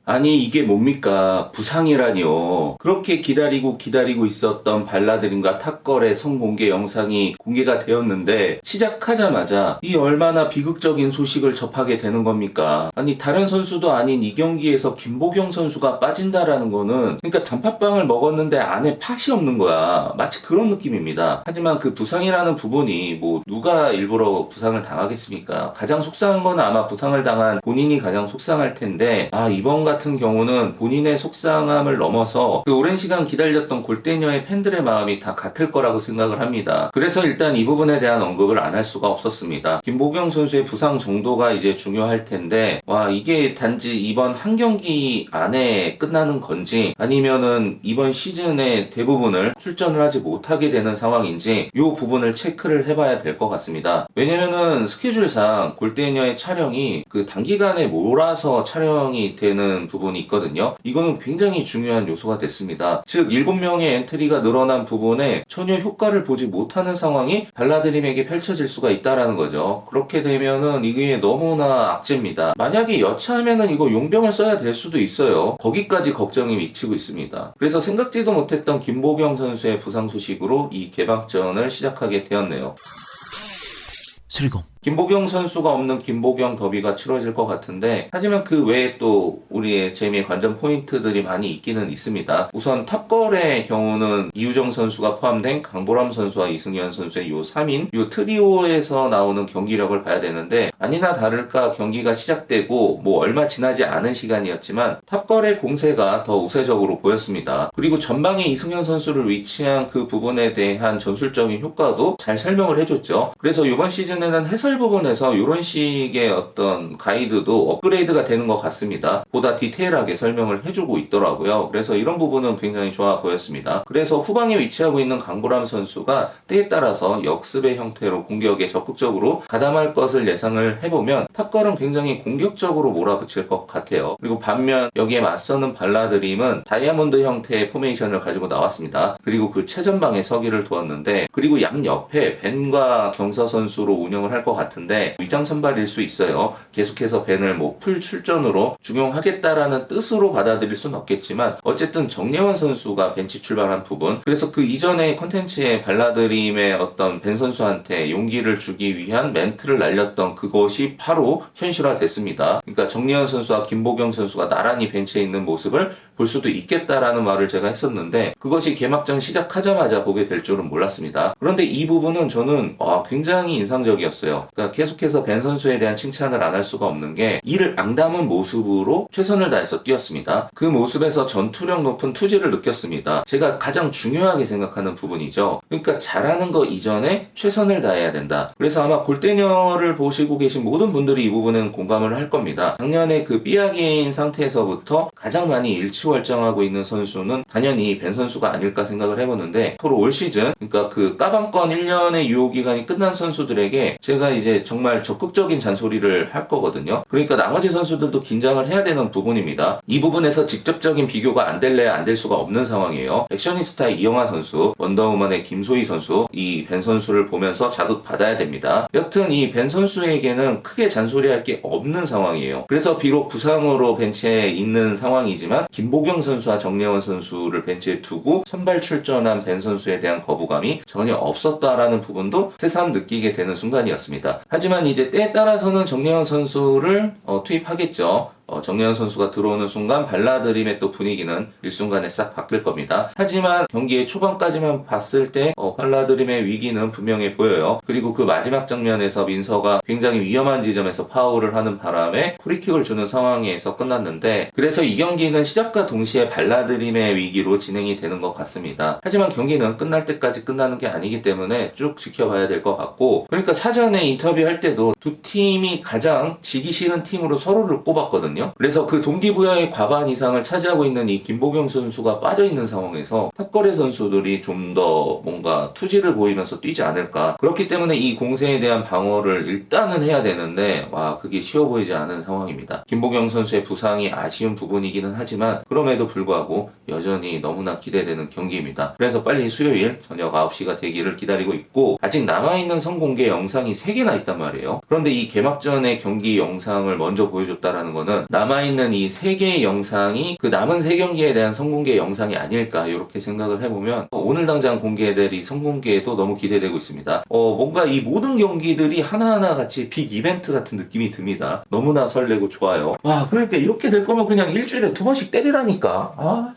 아니 이게 뭡니까? 부상이라니요. 그렇게 기다리고 있었던 발라드림과 탑걸의 성공개 영상이 공개가 되었는데 시작하자마자 이 얼마나 비극적인 소식을 접하게 되는 겁니까? 아니 다른 선수도 아닌 이 경기에서 김보경 선수가 빠진다라는 거는 그러니까 단팥빵을 먹었는데 안에 팥이 없는 거야. 마치 그런 느낌입니다. 하지만 그 부상이라는 부분이 뭐 누가 일부러 부상을 당하겠습니까? 가장 속상한 건 아마 부상을 당한 본인이 가장 속상할 텐데 이번 같은 경우는 본인의 속상함을 넘어서 그 오랜 시간 기다렸던 골대녀의 팬들의 마음이 다 같을 거라고 생각을 합니다. 그래서 일단 이 부분에 대한 언급을 안 할 수가 없었습니다. 김보경 선수의 부상 정도가 이제 중요할 텐데 이게 단지 이번 한 경기 안에 끝나는 건지 아니면은 이번 시즌의 대부분을 출전을 하지 못하게 되는 상황인지 이 부분을 체크를 해봐야 될 것 같습니다. 왜냐면은 스케줄상 골대녀의 촬영이 그 단기간에 몰아서 촬영이 되는 부분이 있거든요. 이거는 굉장히 중요한 요소가 됐습니다. 즉 7명의 엔트리가 늘어난 부분에 전혀 효과를 보지 못하는 상황이 발라드림에게 펼쳐질 수가 있다라는 거죠. 그렇게 되면은 이게 너무나 악재입니다. 만약에 여차하면은 이거 용병을 써야 될 수도 있어요. 거기까지 걱정이 미치고 있습니다. 그래서 생각지도 못했던 김보경 선수의 부상 소식으로 이 개막전을 시작하게 되었네요. 수리공 김보경 선수가 없는 김보경 더비가 치러질 것 같은데 하지만 그 외에 또 우리의 재미의 관전 포인트들이 많이 있기는 있습니다. 우선 탑걸의 경우는 이유정 선수가 포함된 강보람 선수와 이승현 선수의 요 3인 요 트리오에서 나오는 경기력을 봐야 되는데 아니나 다를까 경기가 시작되고 뭐 얼마 지나지 않은 시간이었지만 탑걸의 공세가 더 우세적으로 보였습니다. 그리고 전방에 이승현 선수를 위치한 그 부분에 대한 전술적인 효과도 잘 설명을 해줬죠. 그래서 이번 시즌에는 해설 부분에서 이런 식의 어떤 가이드도 업그레이드가 되는 것 같습니다. 보다 디테일하게 설명을 해주고 있더라고요. 그래서 이런 부분은 굉장히 좋아 보였습니다. 그래서 후방에 위치하고 있는 강보람 선수가 때에 따라서 역습의 형태로 공격에 적극적으로 가담할 것을 예상을 해보면 탑걸은 굉장히 공격적으로 몰아붙일 것 같아요. 그리고 반면 여기에 맞서는 발라드림은 다이아몬드 형태의 포메이션을 가지고 나왔습니다. 그리고 그 최전방에 서기를 두었는데 그리고 양옆에 벤과 경서 선수로 운영을 할 것 같은데 위장 선발일 수 있어요. 계속해서 벤을 풀 출전으로 중용하겠다라는 뜻으로 받아들일 수는 없겠지만 어쨌든 정예원 선수가 벤치 출발한 부분 그래서 그 이전의 컨텐츠에 발라드림의 어떤 벤 선수한테 용기를 주기 위한 멘트를 날렸던 그것이 바로 현실화됐습니다. 그러니까 정예원 선수와 김보경 선수가 나란히 벤치에 있는 모습을 볼 수도 있겠다라는 말을 제가 했었는데 그것이 개막전 시작하자마자 보게 될 줄은 몰랐습니다. 그런데 이 부분은 저는 굉장히 인상적이었어요. 그러니까 계속해서 벤 선수에 대한 칭찬을 안 할 수가 없는 게 이를 앙담은 모습으로 최선을 다해서 뛰었습니다. 그 모습에서 전투력 높은 투지를 느꼈습니다. 제가 가장 중요하게 생각하는 부분이죠. 그러니까 잘하는 거 이전에 최선을 다해야 된다. 그래서 아마 골대녀를 보시고 계신 모든 분들이 이 부분은 공감을 할 겁니다. 작년에 그 삐약인 상태에서부터 가장 많이 일치월장하고 있는 선수는 당연히 벤 선수가 아닐까 생각을 해보는데 앞으로 올 시즌 그러니까 그 까방권 1년의 유효기간이 끝난 선수들에게 제가 이제 정말 적극적인 잔소리를 할 거거든요. 그러니까 나머지 선수들도 긴장을 해야 되는 부분입니다. 이 부분에서 직접적인 비교가 안 될래야 안 될 수가 없는 상황이에요. 액션니스타의 이영하 선수, 원더우먼의 김소희 선수, 이 벤 선수를 보면서 자극받아야 됩니다. 여튼 이 벤 선수에게는 크게 잔소리할 게 없는 상황이에요. 그래서 비록 부상으로 벤치에 있는 상황이지만 김보경 선수와 정예원 선수를 벤치에 두고 선발 출전한 벤 선수에 대한 거부감이 전혀 없었다라는 부분도 새삼 느끼게 되는 순간이었습니다. 하지만 이제 때에 따라서는 정예원 선수를 투입하겠죠. 정예원 선수가 들어오는 순간 발라드림의 또 분위기는 일순간에 싹 바뀔 겁니다. 하지만 경기의 초반까지만 봤을 때 발라드림의 위기는 분명해 보여요. 그리고 그 마지막 장면에서 민서가 굉장히 위험한 지점에서 파울을 하는 바람에 프리킥을 주는 상황에서 끝났는데 그래서 이 경기는 시작과 동시에 발라드림의 위기로 진행이 되는 것 같습니다. 하지만 경기는 끝날 때까지 끝나는 게 아니기 때문에 쭉 지켜봐야 될 것 같고 그러니까 사전에 인터뷰할 때도 두 팀이 가장 지기 싫은 팀으로 서로를 꼽았거든요. 그래서 그 동기부여의 과반 이상을 차지하고 있는 이 김보경 선수가 빠져있는 상황에서 탑거래 선수들이 좀 더 뭔가 투지를 보이면서 뛰지 않을까. 그렇기 때문에 이 공세에 대한 방어를 일단은 해야 되는데 그게 쉬워 보이지 않은 상황입니다. 김보경 선수의 부상이 아쉬운 부분이기는 하지만 그럼에도 불구하고 여전히 너무나 기대되는 경기입니다. 그래서 빨리 수요일 저녁 9시가 되기를 기다리고 있고 아직 남아있는 선공개 영상이 3개나 있단 말이에요. 그런데 이 개막전의 경기 영상을 먼저 보여줬다라는 거는 남아있는 이 3개의 영상이 그 남은 3경기에 대한 선공개 영상이 아닐까 이렇게 생각을 해보면 오늘 당장 공개될 이 선공개도 너무 기대되고 있습니다. 뭔가 이 모든 경기들이 하나하나 같이 빅 이벤트 같은 느낌이 듭니다. 너무나 설레고 좋아요. 와, 그러니까 이렇게 될 거면 그냥 일주일에 2번씩 때리라니까.